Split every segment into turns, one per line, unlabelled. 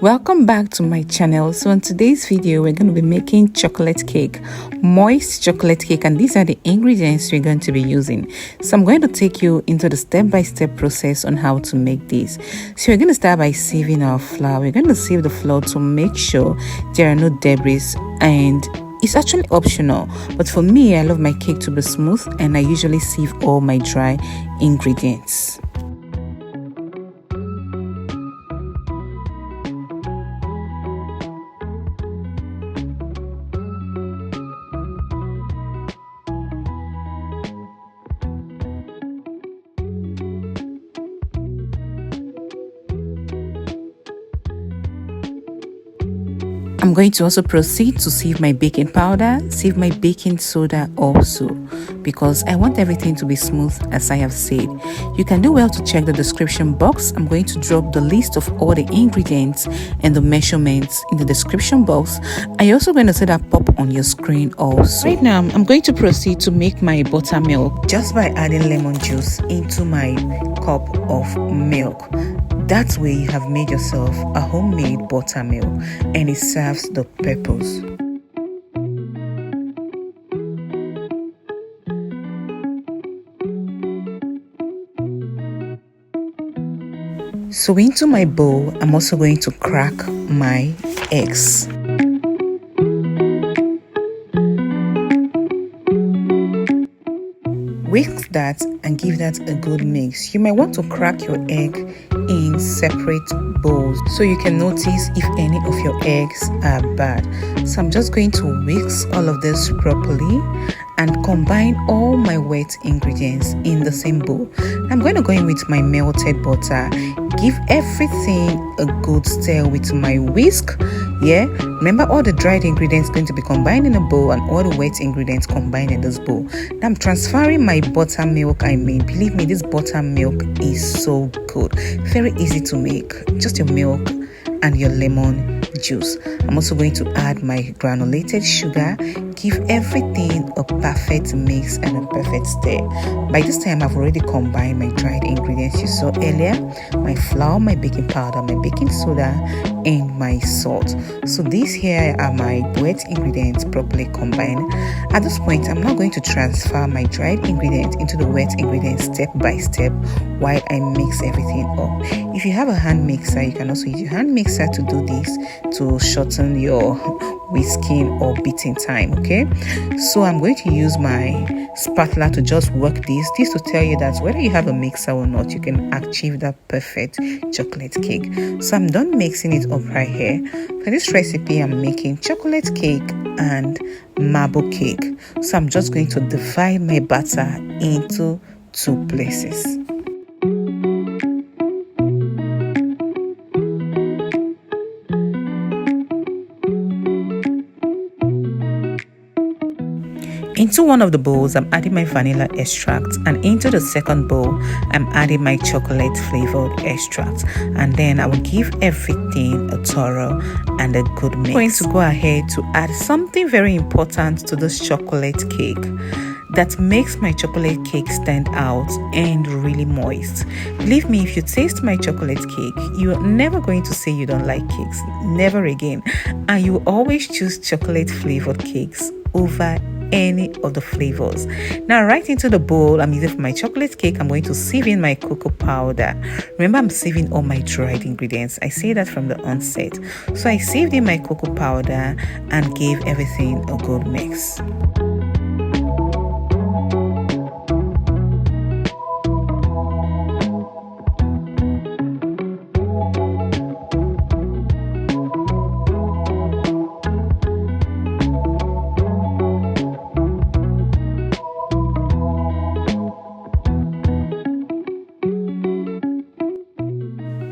Welcome back to my channel. So in today's video we're going to be making chocolate cake, moist chocolate cake, and these are the ingredients we're going to be using. So I'm going to take you into the step-by-step process on how to make this. So we're going to start by sieving our flour. We're going to sieve the flour to make sure there are no debris, and it's actually optional, but for me I love my cake to be smooth and I usually sieve all my dry ingredients. I'm going to also proceed to sieve my baking powder, sieve my baking soda also, because I want everything to be smooth as I have said. You can do well to check the description box. I'm going to drop the list of all the ingredients and the measurements in the description box. I'm also going to set that pop on your screen also. Right now, I'm going to proceed to make my buttermilk just by adding lemon juice into my cup of milk. That way you have made yourself a homemade buttermilk and it serves the purpose. So into my bowl, I'm also going to crack my eggs. Whisk that and give that a good mix. You might want to crack your egg in separate bowls so you can notice if any of your eggs are bad. So I'm just going to whisk all of this properly and combine all my wet ingredients in the same bowl. I'm going to go in with my melted butter. Give everything a good stir with my whisk. Yeah, remember all the dried ingredients going to be combined in a bowl and all the wet ingredients combined in this bowl. Now I'm transferring my buttermilk I made. Believe me, this buttermilk is so good, very easy to make. Just your milk and your lemon juice. I'm also going to add my granulated sugar. Give everything a perfect mix and a perfect stir. By this time I've already combined my dried ingredients you saw earlier, my flour, my baking powder, my baking soda, and my salt. So these here are my wet ingredients properly combined. At this point I'm now going to transfer my dried ingredients into the wet ingredients step by step while I mix everything up. If you have a hand mixer, you can also use your hand mixer to do this to shorten your whisking or beating time. Okay, so I'm going to use my spatula to just work this to tell you that whether you have a mixer or not, you can achieve that perfect chocolate cake. So I'm done mixing it up right here. For this recipe I'm making chocolate cake and marble cake, so I'm just going to divide my batter into two places. Into one of the bowls, I'm adding my vanilla extract, and into the second bowl, I'm adding my chocolate flavored extract. And then I will give everything a thorough and a good mix. I'm going to go ahead to add something very important to this chocolate cake that makes my chocolate cake stand out and really moist. Believe me, if you taste my chocolate cake, you're never going to say you don't like cakes. Never again. And you will always choose chocolate flavored cakes over any of the flavors. Now right into the bowl I'm using for my chocolate cake, I'm going to sieve in my cocoa powder. Remember, I'm sieving all my dried ingredients. I say that from the onset. So I sieved in my cocoa powder and gave everything a good mix.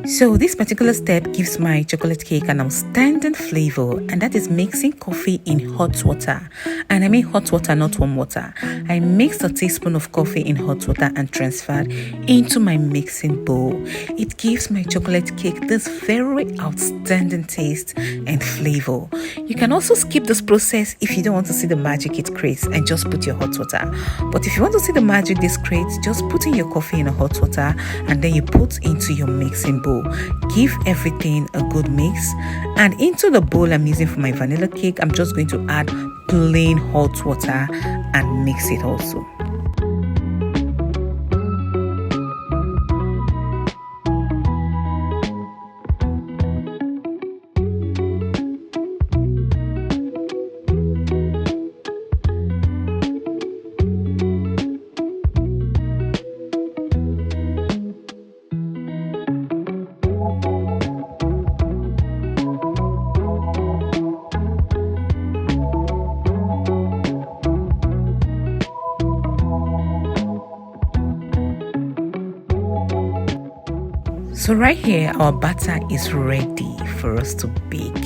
So this particular step gives my chocolate cake an outstanding flavor, and that is mixing coffee in hot water. And I mean hot water, not warm water. I mixed a teaspoon of coffee in hot water and transferred into my mixing bowl. It gives my chocolate cake this very outstanding taste and flavor. You can also skip this process if you don't want to see the magic it creates and just put your hot water. But if you want to see the magic this creates, just put in your coffee in a hot water and then you put into your mixing bowl. So give everything a good mix, and into the bowl I'm using for my vanilla cake, I'm just going to add plain hot water and mix it also. So right here, our batter is ready for us to bake.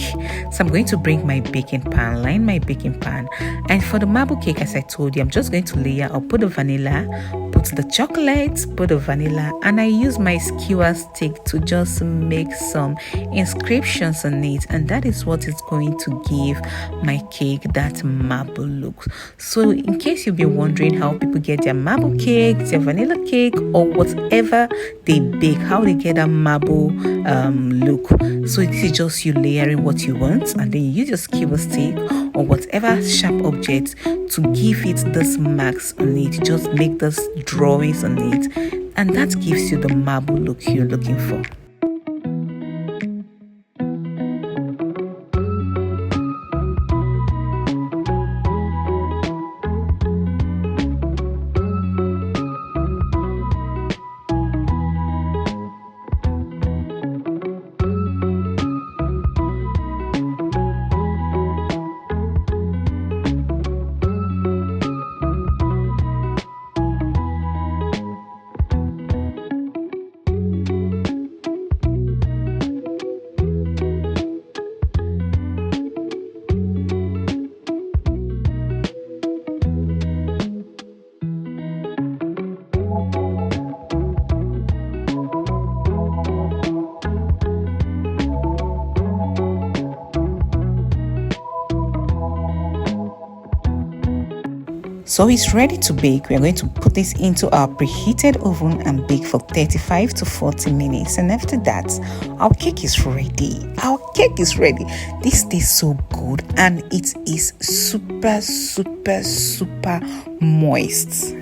So I'm going to bring my baking pan, line my baking pan, and for the marble cake, as I told you, I'm just going to layer. I'll put the vanilla, put the chocolate, put the vanilla, and I use my skewer stick to just make some inscriptions on it, and that is what is going to give my cake that marble look. So in case you've been wondering how people get their marble cake, their vanilla cake, or whatever they bake, how they get that marble look, so this is just you layering what you want, and then you use your skewer stick or whatever sharp object to give it this marks on it. Just make this drawings on it, and that gives you the marble look you're looking for. So it's ready to bake. We are going to put this into our preheated oven and bake for 35 to 40 minutes. And after that, our cake is ready. Our cake is ready. This tastes so good, and it is super, super, super moist.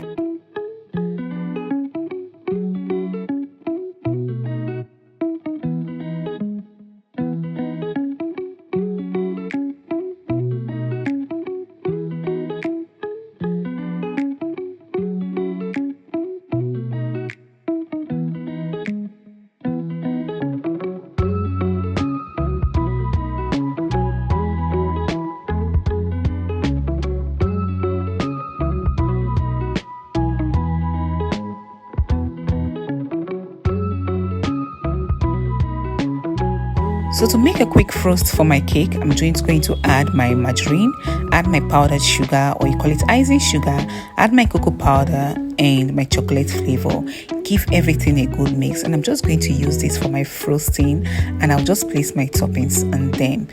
So to make a quick frost for my cake, I'm just going to add my margarine, add my powdered sugar, or you call it icing sugar, add my cocoa powder and my chocolate flavor. Give everything a good mix, and I'm just going to use this for my frosting, and I'll just place my toppings on them.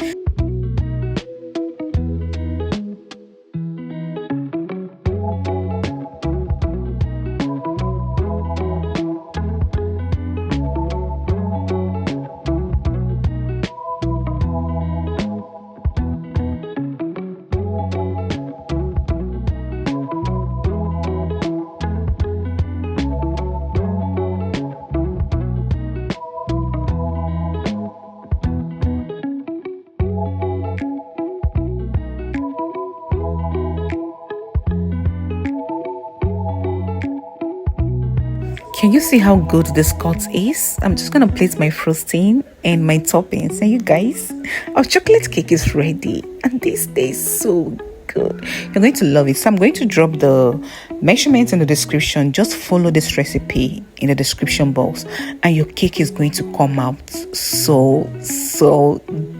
Can you see how good this cut is? I'm just gonna place my frosting and my toppings, and you guys, our chocolate cake is ready, and this tastes so good. You're going to love it. So I'm going to drop the measurements in the description. Just follow this recipe in the description box, and your cake is going to come out so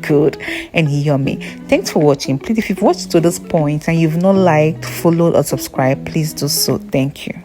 good and yummy. Thanks for watching. Please, if you've watched to this point and you've not liked, followed, or subscribed, please do so. Thank you.